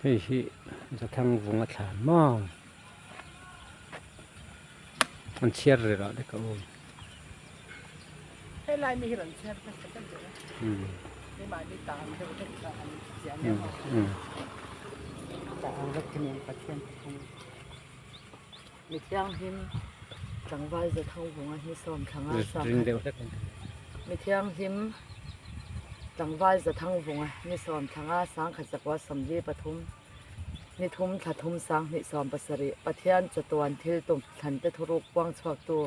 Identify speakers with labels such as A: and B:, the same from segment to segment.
A: Hiจะทางวงฐานมองมันเชียร์เลยเหรอเด็กก็โอ้
B: ให้ลายมีหลังเชียร์ก็จะเจอไม่มาไม่ตามจะไม่ตามเสียเนี่ยแต่เอาลักษณะประเทศมีเที่ยงหิมจังหวัดจะท่องวงหิสมทางอาสามีเที่ยงหิมจังหวัดจะท่องวงหิสมทางอาสาขจักรวาสมรีปทุมนิทุมถัดทุมสังนิสอมปสริปะเทียนจตวนทิลตุมทันเตทุรุกวางสวักตัว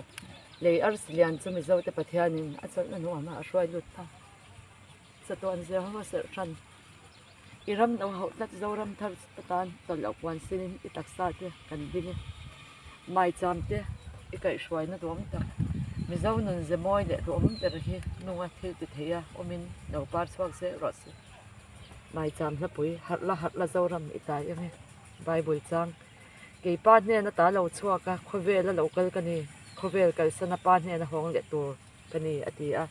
B: เลยอัลสเลียนจะมีเจ้าแต่ปะเทียนินอาจารย์นัวมาช่วยลุดตาจตวนเสียหัวเสือชันอิรัมดาวเขาตัดเจ้ารัมทัศตานตลอดวันสินอิตักษาเตกันบินไม่จำเตอีกไอช่วยนะตัวมันตามีเจ้าหนุนจะมอยเดตัวมันแต่ละทีนัวทิลติเทียอมินดาวปาร์สวักเสือรอสไม่จำละปุยหัดละเจ้ารัมอิตายยังไงใบบุญจังกี่ป้านเนี่ยนะตาเราชั่วกะขวเวลแล้วเราเกิดกันนี่ขวเวลกันสนับป้านเนี่ยนะห้องเล็กตัวกันนี่อดีอ่ะ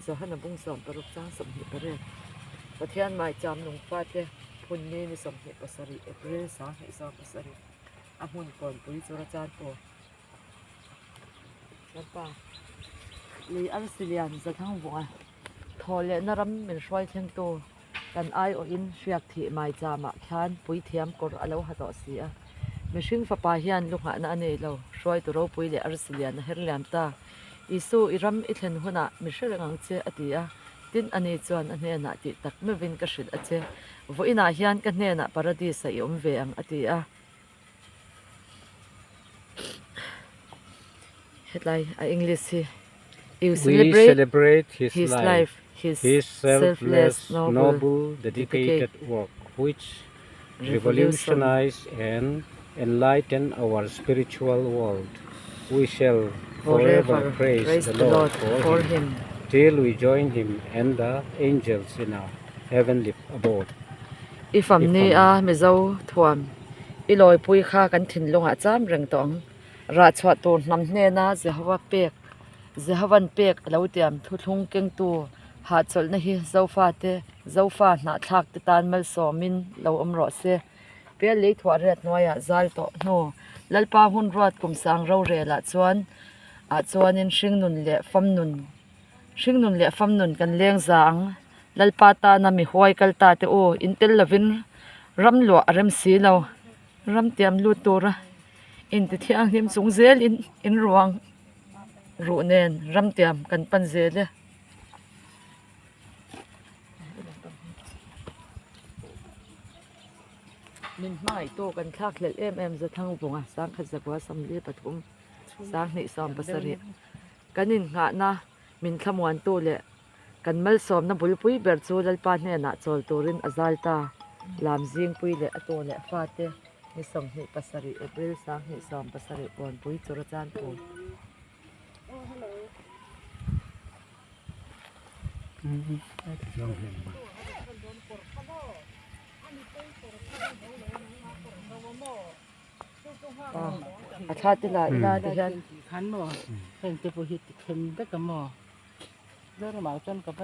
B: จะให้นบุ้งสมปรุกจ้างสมเหตุประเด็นประเทศไม่จำหนุ่มฟาดเจ้พุ่นนี่มีสมเหตุประสริเอเปริลสาเหตุสามประสริอาหุ่นก่อนปุยจุรจารย์โตนั่นป่ะลีอัลซิเลียนจะทั้งวงทอเลนรำเป็นช่วยเทียงโตกันไอโออินเชียกที่ไม่จามาขันปุยเทียมกอร์อลาวหัดอเสียไม่ชิงฟ้าปาฮิอันลูกหานาเนเราช่วยตัวเราปุยเลอาร์ซิเลียนเฮร์เลมตาอิสูอิรัมอิเทนหัวหน้าไม่ใช่เรื่องเจอติอาดินอันนี้จวนอันนี้น่ะติตักไม่วินกษิดอเจวัยน่าฮิอันกันเนี่ยน่ะปาราดีสยมเวียงอติอาเฮ็ดไรอังกฤษYou
A: celebrate his life, his selfless, noble, dedicated work, which revolutionized and enlightened our spiritual world. We shall forever praise the Lord for him, till we join him and the angels in our heavenly abode.
B: Ifam ni a mizo thuam iloi pui kha kan thin lunga cham reng tong ra chwa tu nam hne na Jehovah pek Jehovan pek lo tiam thu thlung keng tu ha chol na hi zofa na thak te tan mal somin lo omro se pe le thwa ret noya zal to no lalpa hun rat kum sang ro re la chuan a chuan in hring nun le fam nun kan leng zang lalpa ta na mi huai kal ta te o intel lovin ram lo rem si lo ram tiam lu tura in te thiang him sung zel in ruang ru nen ram tiam kan pan zele min mai to kan thak lel em za thang bunga sang kha zakwa samli pathum sang ni som pasari kanin nga na min thamwan to le kan mal som na bulpui ber chu lalpa hne na chol turin azalta lam jing pui le ato le fate ni som ni pasari april sang ni som pasari pon pui churachan poอาชาติละilaดิฉันขันบ่เพิ่นจะบ่เฮ็ดเข็มแต่ก็หม้อเรื่องหมาจนก็บ่